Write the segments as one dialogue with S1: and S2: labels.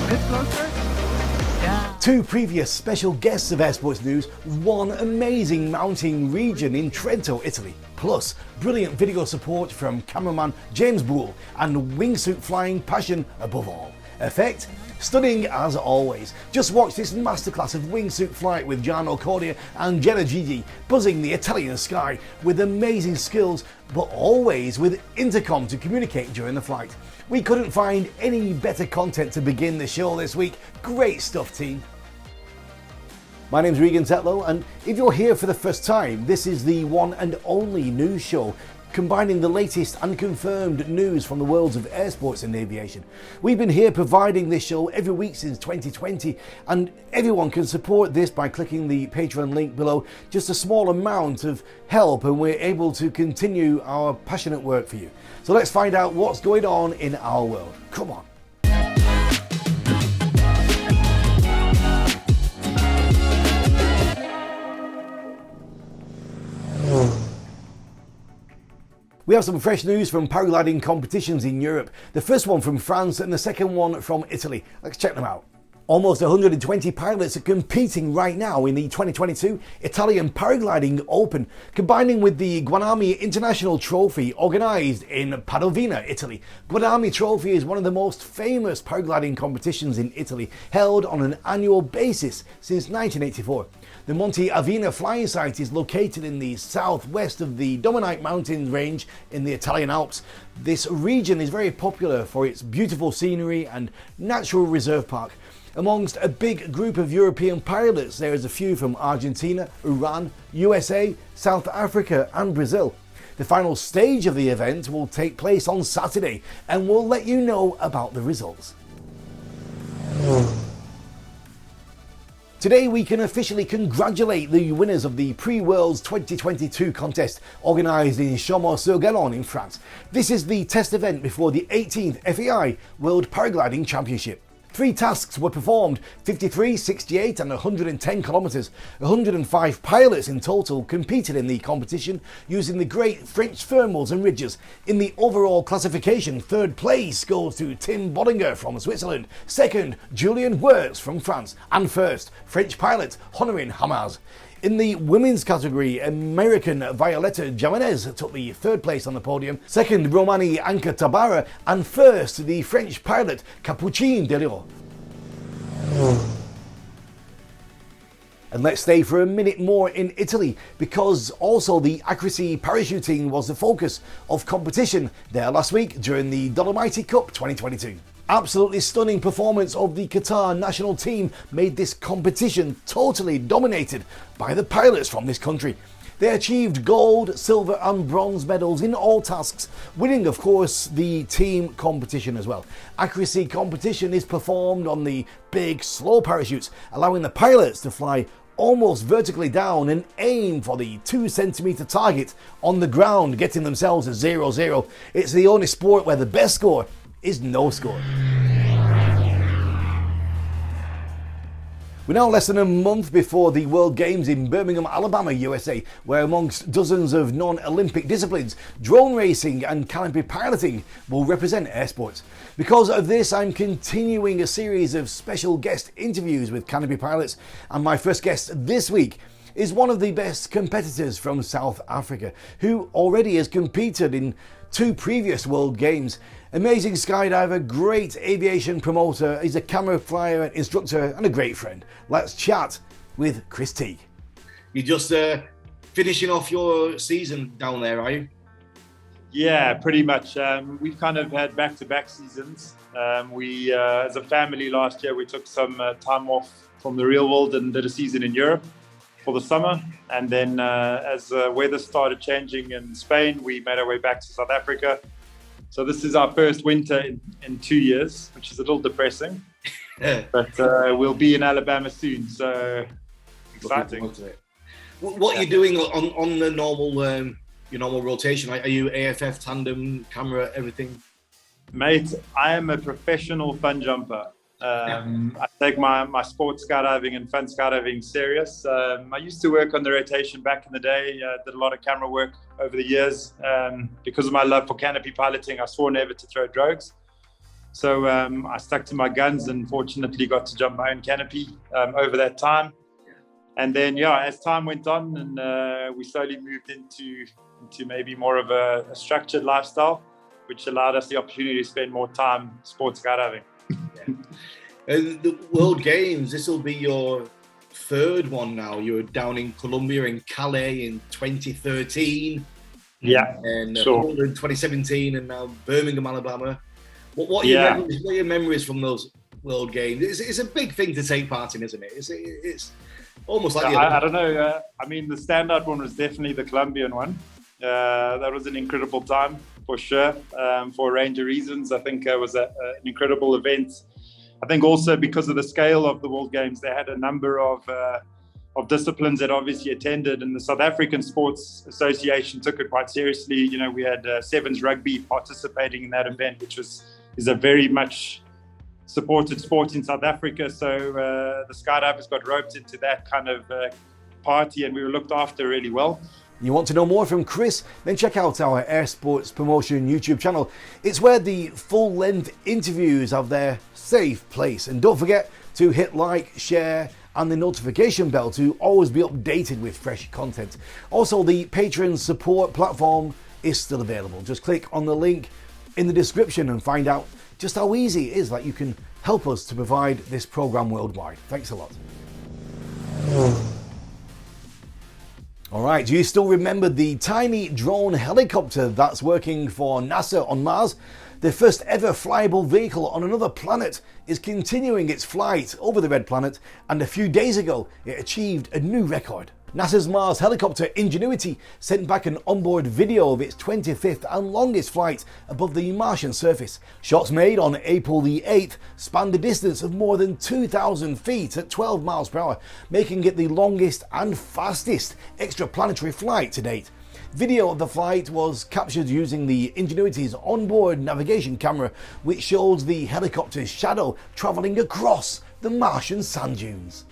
S1: bit closer. Yeah.
S2: Two previous special guests of Air Sports News, one amazing mountain region in Trento, Italy, plus brilliant video support from cameraman James Boole and wingsuit flying passion above all. Effect? Stunning as always. Just watch this masterclass of wingsuit flight with Gianno Cordia and Jenna Gigi, buzzing the Italian sky with amazing skills, but always with intercom to communicate during the flight. We couldn't find any better content to begin the show this week. Great stuff, team. My name's Regan Tetlow, and if you're here for the first time, this is the one and only news show combining the latest and confirmed news from the worlds of air sports and aviation. We've been here providing this show every week since 2020, and everyone can support this by clicking the Patreon link below. Just a small amount of help and we're able to continue our passionate work for you. So let's find out what's going on in our world. Come on. We have some fresh news from paragliding competitions in Europe. The first one from France and the second one from Italy. Let's check them out. Almost 120 pilots are competing right now in the 2022 Italian Paragliding Open, combining with the Guanami International Trophy organised in Padovina, Italy. Guanami Trophy is one of the most famous paragliding competitions in Italy, held on an annual basis since 1984. The Monte Avena flying site is located in the southwest of the Dolomite Mountain range in the Italian Alps. This region is very popular for its beautiful scenery and natural reserve park. Amongst a big group of European pilots, there is a few from Argentina, Iran, USA, South Africa and Brazil. The final stage of the event will take place on Saturday, and we'll let you know about the results. Today we can officially congratulate the winners of the PreWorlds 2022 contest organised in Chaumont-sur-Galon in France. This is the test event before the 18th FAI World Paragliding Championship. 3 tasks were performed, 53, 68 and 110 kilometres. 105 pilots in total competed in the competition using the great French thermals and ridges. In the overall classification, third place goes to Tim Bodinger from Switzerland, second Julien Wirtz from France, and first French pilot Honorin Hamaz. In the women's category, American Violetta Jimenez took the third place on the podium, second Romani Anka Tabara, and first the French pilot Capucine Delio. And let's stay for a minute more in Italy, because also the accuracy parachuting was the focus of competition there last week during the Dolomite Cup 2022. Absolutely stunning performance of the Qatar national team made this competition totally dominated by the pilots from this country. They achieved gold, silver and bronze medals in all tasks, winning of course the team competition as well. Accuracy competition is performed on the big slow parachutes, allowing the pilots to fly almost vertically down and aim for the 2 centimetre target on the ground, getting themselves a 0-0. It's the only sport where the best score is no score. We're now less than a month before the World Games in Birmingham, Alabama, USA, where amongst dozens of non-Olympic disciplines, drone racing and canopy piloting will represent air sports. Because of this, I'm continuing a series of special guest interviews with canopy pilots, and my first guest this week is one of the best competitors from South Africa, who already has competed in 2 previous World Games. Amazing skydiver, great aviation promoter, he's a camera flyer, instructor and a great friend. Let's chat with Chris Teague.
S3: You're just finishing off your season down there, are you?
S4: Yeah, pretty much. We've kind of had back-to-back seasons. We, as a family last year, we took some time off from the real world and did a season in Europe for the summer. And then as weather started changing in Spain, we made our way back to South Africa. So this is our first winter in 2 years, which is a little depressing. But we'll be in Alabama soon, so exciting.
S3: What are you doing on the normal, your normal rotation? Are you AFF, tandem, camera, everything?
S4: Mate, I am a professional fun jumper. I take my sports skydiving and fun skydiving serious. I used to work on the rotation back in the day, did a lot of camera work over the years. Because of my love for canopy piloting, I swore never to throw drogues. So I stuck to my guns and fortunately got to jump my own canopy over that time. And then, as time went on and we slowly moved into maybe more of a structured lifestyle, which allowed us the opportunity to spend more time sports skydiving.
S3: And the World Games, this will be your third one now. You were down in Colombia and Calais in 2013.
S4: Yeah,
S3: and
S4: sure.
S3: Portland in 2017, and now Birmingham, Alabama. What are your memories from those World Games? It's a big thing to take part in, isn't it? It's almost like
S4: I don't know. I mean, the standout one was definitely the Colombian one. That was an incredible time for sure, for a range of reasons. I think it was an incredible event. I think also because of the scale of the World Games, they had a number of disciplines that obviously attended, and the South African Sports Association took it quite seriously. You know, we had Sevens Rugby participating in that event, which is a very much supported sport in South Africa. So the skydivers got roped into that kind of party, and we were looked after really well.
S2: You want to know more from Chris? Then check out our Air Sports Promotion YouTube channel. It's where the full-length interviews have their safe place. And don't forget to hit like, share, and the notification bell to always be updated with fresh content. Also, the Patreon support platform is still available. Just click on the link in the description and find out just how easy it is that you can help us to provide this program worldwide. Thanks a lot. Alright, do you still remember the tiny drone helicopter that's working for NASA on Mars? The first ever flyable vehicle on another planet is continuing its flight over the red planet, and a few days ago it achieved a new record. NASA's Mars helicopter Ingenuity sent back an onboard video of its 25th and longest flight above the Martian surface. Shots made on April the 8th spanned a distance of more than 2,000 feet at 12 miles per hour, making it the longest and fastest extraplanetary flight to date. Video of the flight was captured using the Ingenuity's onboard navigation camera, which shows the helicopter's shadow travelling across the Martian sand dunes.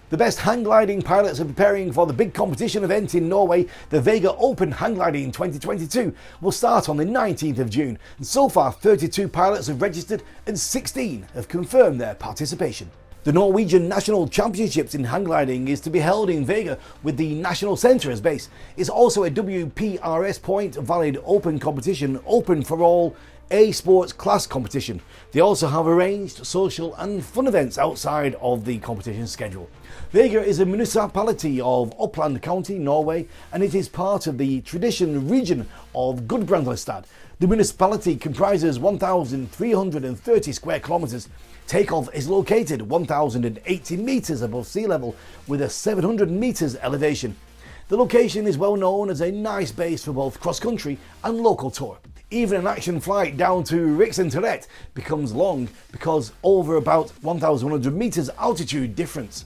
S2: The best hang gliding pilots are preparing for the big competition event in Norway. The Vega Open Hang Gliding 2022 will start on the 19th of June. And so far, 32 pilots have registered and 16 have confirmed their participation. The Norwegian National Championships in hang gliding is to be held in Vega with the National Centre as base. It's also a WPRS point valid open competition, open for all A sports class competition. They also have arranged social and fun events outside of the competition schedule. Vega is a municipality of Upland County, Norway, and it is part of the tradition region of Gudbrandsdal. The municipality comprises 1,330 square kilometres. Takeoff is located 1,080 metres above sea level with a 700 metres elevation. The location is well known as a nice base for both cross-country and local tour. Even an action flight down to Rixenteret becomes long because over about 1,100 metres altitude difference.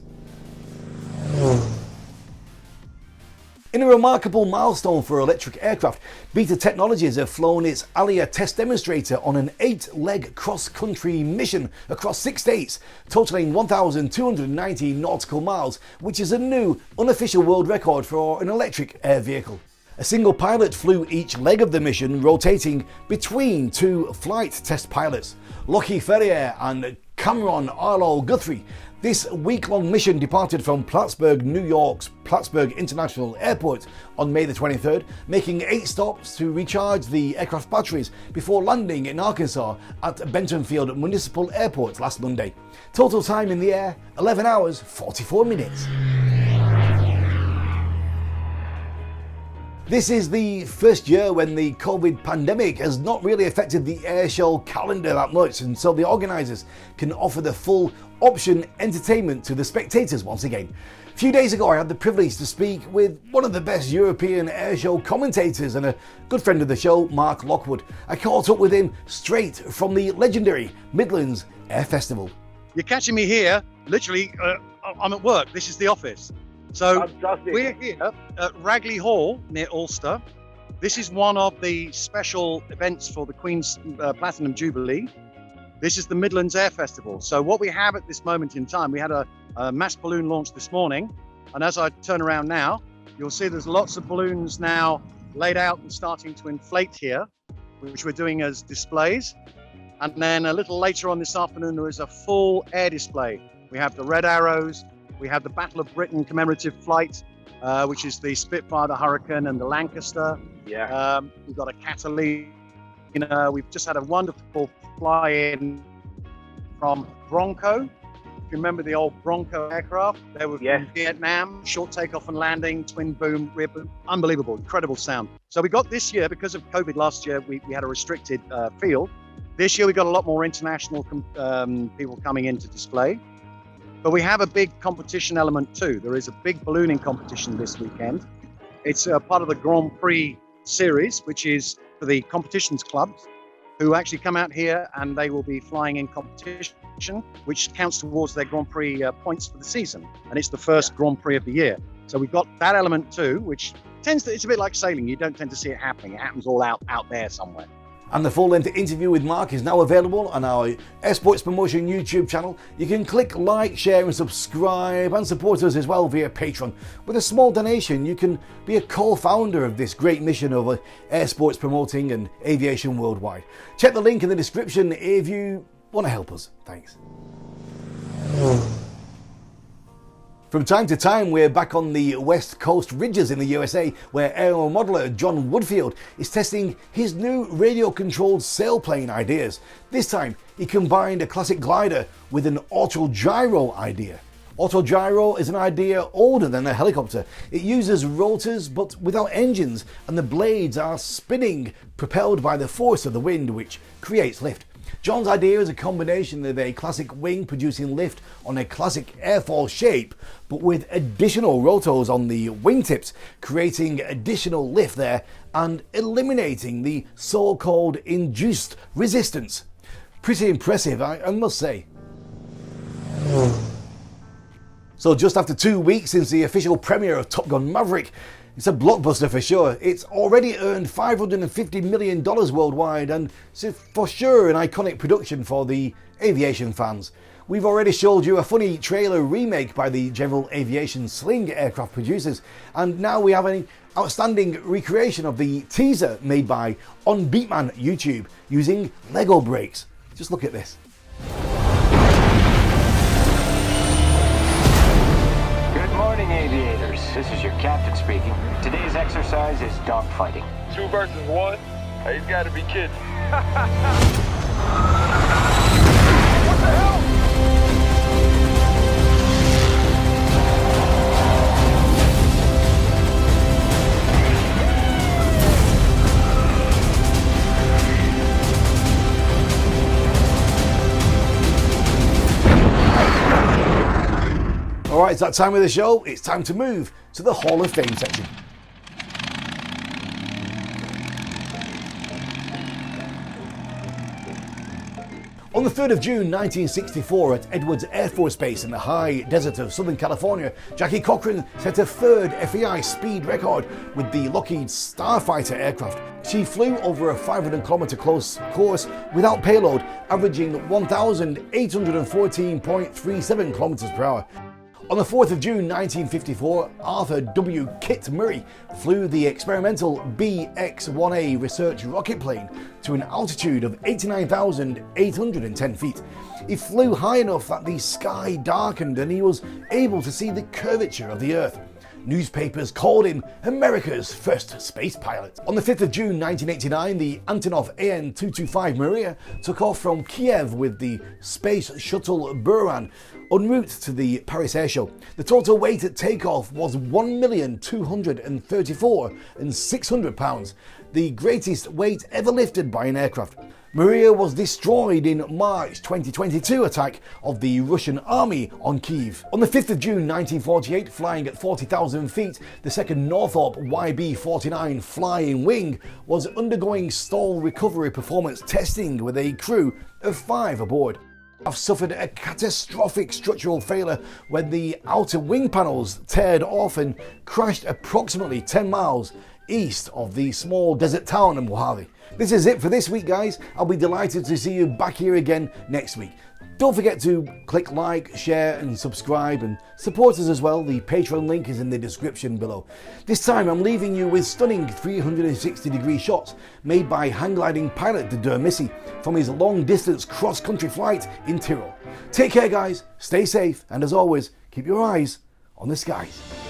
S2: In a remarkable milestone for electric aircraft, Beta Technologies have flown its Alia test demonstrator on an 8-leg cross-country mission across 6 states, totaling 1,290 nautical miles, which is a new unofficial world record for an electric air vehicle. A single pilot flew each leg of the mission, rotating between two flight test pilots, Lockie Ferrier and Cameron Arlo Guthrie. This week-long mission departed from Plattsburgh, New York's Plattsburgh International Airport on May the 23rd, making 8 stops to recharge the aircraft batteries before landing in Arkansas at Bentonfield Municipal Airport last Monday. Total time in the air, 11 hours, 44 minutes. This is the first year when the COVID pandemic has not really affected the airshow calendar that much, and so the organisers can offer the full option entertainment to the spectators once again. A few days ago I had the privilege to speak with one of the best European airshow commentators and a good friend of the show, Mark Lockwood. I caught up with him straight from the legendary Midlands Air Festival.
S1: You're catching me here, literally, I'm at work. This is the office. So
S5: Fantastic.
S1: We're here at Ragley Hall near Ulster. This is one of the special events for the Queen's Platinum Jubilee. This is the Midlands Air Festival. So what we have at this moment in time, we had a mass balloon launch this morning. And as I turn around now, you'll see there's lots of balloons now laid out and starting to inflate here. which we're doing as displays. And then a little later on this afternoon, there is a full air display. We have the Red Arrows, we have the Battle of Britain commemorative flight, which is the Spitfire, the Hurricane, and the Lancaster.
S5: Yeah.
S1: We've got a Catalina. We've just had a wonderful fly-in from Bronco. If you remember the old Bronco aircraft, they were from Vietnam, short takeoff and landing, twin boom, rear boom, unbelievable, incredible sound. So we got this year, because of COVID last year, we had a restricted field. This year we got a lot more international people coming in to display. But we have a big competition element too. There is a big ballooning competition this weekend. It's part of the Grand Prix series, which is for the competitions clubs who actually come out here, and they will be flying in competition, which counts towards their Grand Prix points for the season. And it's the first Grand Prix of the year. So we've got that element too, which it's a bit like sailing. You don't tend to see it happening. It happens all out there somewhere.
S2: And the full-length interview with Mark is now available on our Air Sports Promotion YouTube channel. You can click like, share and subscribe, and support us as well via Patreon. With a small donation, you can be a co-founder of this great mission of air sports promoting and aviation worldwide. Check the link in the description if you want to help us. Thanks. From time to time, we're back on the West Coast ridges in the USA, where aero modeller John Woodfield is testing his new radio-controlled sailplane ideas. This time, he combined a classic glider with an autogyro idea. Autogyro is an idea older than a helicopter. It uses rotors but without engines, and the blades are spinning, propelled by the force of the wind, which creates lift. John's idea is a combination of a classic wing producing lift on a classic airfoil shape, but with additional rotors on the wingtips, creating additional lift there and eliminating the so-called induced resistance. Pretty impressive, I must say. So just after 2 weeks since the official premiere of Top Gun Maverick, it's a blockbuster for sure. It's already earned $550 million worldwide, and it's for sure an iconic production for the aviation fans. We've already showed you a funny trailer remake by the General Aviation Sling aircraft producers, and now we have an outstanding recreation of the teaser made by On Beatman YouTube using Lego bricks. Just look at this.
S6: Aviators, this is your captain speaking. Today's exercise is dogfighting.
S7: 2 versus 1? He's got to be kidding. What the hell?
S2: Alright, it's that time of the show. It's time to move to the Hall of Fame section. On the 3rd of June 1964 at Edwards Air Force Base in the high desert of Southern California, Jackie Cochran set a third FAI speed record with the Lockheed Starfighter aircraft. She flew over a 500-kilometer close course without payload, averaging 1,814.37 kilometers per hour. On the 4th of June 1954, Arthur W. Kit Murray flew the experimental BX-1A research rocket plane to an altitude of 89,810 feet. He flew high enough that the sky darkened and he was able to see the curvature of the Earth. Newspapers called him America's first space pilot. On the 5th of June 1989, the Antonov AN-225 Maria took off from Kiev with the space shuttle Buran en route to the Paris Air Show. The total weight at takeoff was 1,234,600 pounds, the greatest weight ever lifted by an aircraft. Maria was destroyed in March 2022 attack of the Russian army on Kyiv. On the 5th of June 1948, flying at 40,000 feet, the second Northrop YB-49 flying wing was undergoing stall recovery performance testing with a crew of 5 aboard. Have suffered a catastrophic structural failure when the outer wing panels teared off and crashed approximately 10 miles east of the small desert town of Mojave. This is it for this week, guys. I'll be delighted to see you back here again next week. Don't forget to click like, share and subscribe, and support us as well. The Patreon link is in the description below. This time I'm leaving you with stunning 360-degree shots made by hang gliding pilot de Dermissi from his long distance cross-country flight in Tyrol. Take care guys, stay safe, and as always, keep your eyes on the skies.